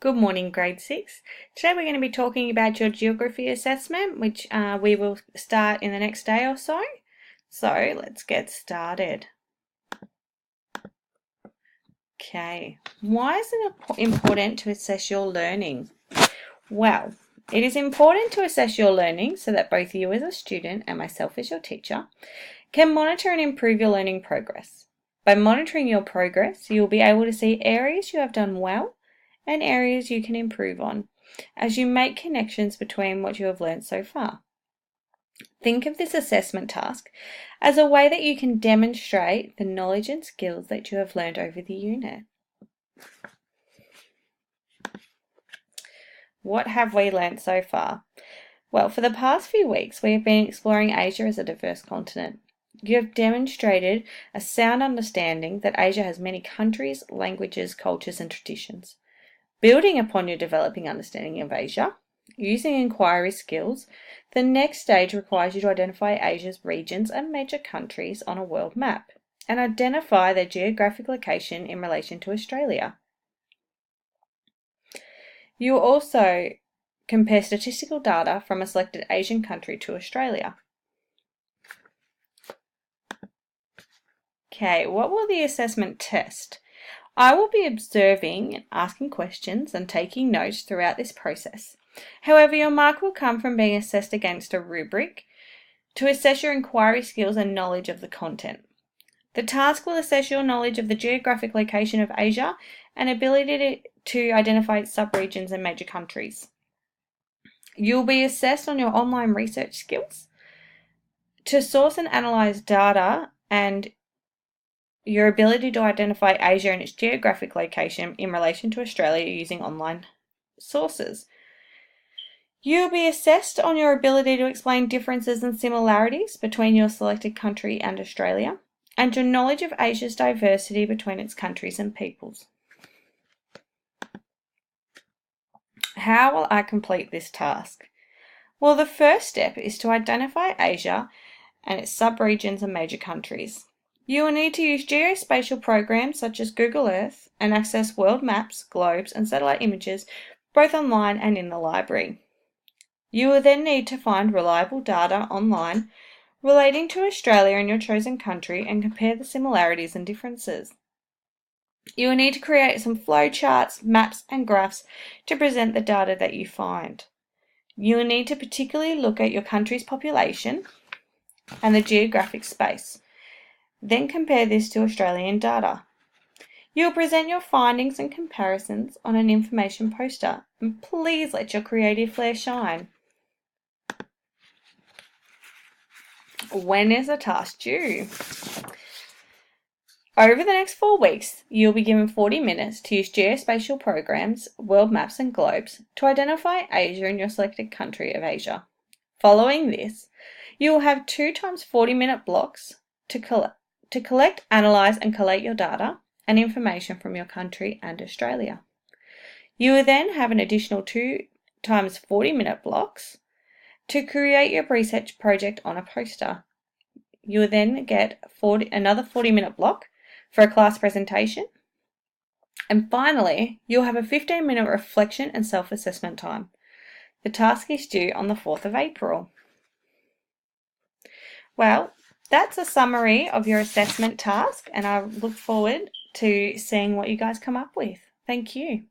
Good morning, grade 6. Today we're going to be talking about your geography assessment, which we will start in the next day or so. So let's get started. Okay, why is it important to assess your learning? Well, it is important to assess your learning so that both you as a student and myself as your teacher can monitor and improve your learning progress. By monitoring your progress, you will be able to see areas you have done well and areas you can improve on as you make connections between what you have learned so far. Think of this assessment task as a way that you can demonstrate the knowledge and skills that you have learned over the unit. What have we learnt so far? Well, for the past few weeks, we have been exploring Asia as a diverse continent. You have demonstrated a sound understanding that Asia has many countries, languages, cultures, and traditions. Building upon your developing understanding of Asia, using inquiry skills, the next stage requires you to identify Asia's regions and major countries on a world map and identify their geographic location in relation to Australia. You will also compare statistical data from a selected Asian country to Australia. Okay, what will the assessment test? I will be observing and asking questions and taking notes throughout this process. However, your mark will come from being assessed against a rubric to assess your inquiry skills and knowledge of the content. The task will assess your knowledge of the geographic location of Asia and ability to identify its subregions and major countries. You will be assessed on your online research skills to source and analyze data and your ability to identify Asia and its geographic location in relation to Australia using online sources. You will be assessed on your ability to explain differences and similarities between your selected country and Australia, and your knowledge of Asia's diversity between its countries and peoples. How will I complete this task? Well, the first step is to identify Asia and its subregions and major countries. You will need to use geospatial programs such as Google Earth and access world maps, globes, and satellite images both online and in the library. You will then need to find reliable data online relating to Australia and your chosen country and compare the similarities and differences. You will need to create some flowcharts, maps, and graphs to present the data that you find. You will need to particularly look at your country's population and the geographic space. Then compare this to Australian data. You will present your findings and comparisons on an information poster, and please let your creative flair shine. When is the task due? Over the next 4 weeks, you'll be given 40 minutes to use geospatial programs, world maps and globes to identify Asia in your selected country of Asia. Following this, you will have 2 times 40-minute blocks to collect, analyse and collate your data and information from your country and Australia. You will then have an additional 2 times 40-minute blocks to create your research project on a poster. You will then get another 40-minute block for a class presentation. And finally, you'll have a 15-minute reflection and self-assessment time. The task is due on the 4th of April. Well, that's a summary of your assessment task, and I look forward to seeing what you guys come up with. Thank you.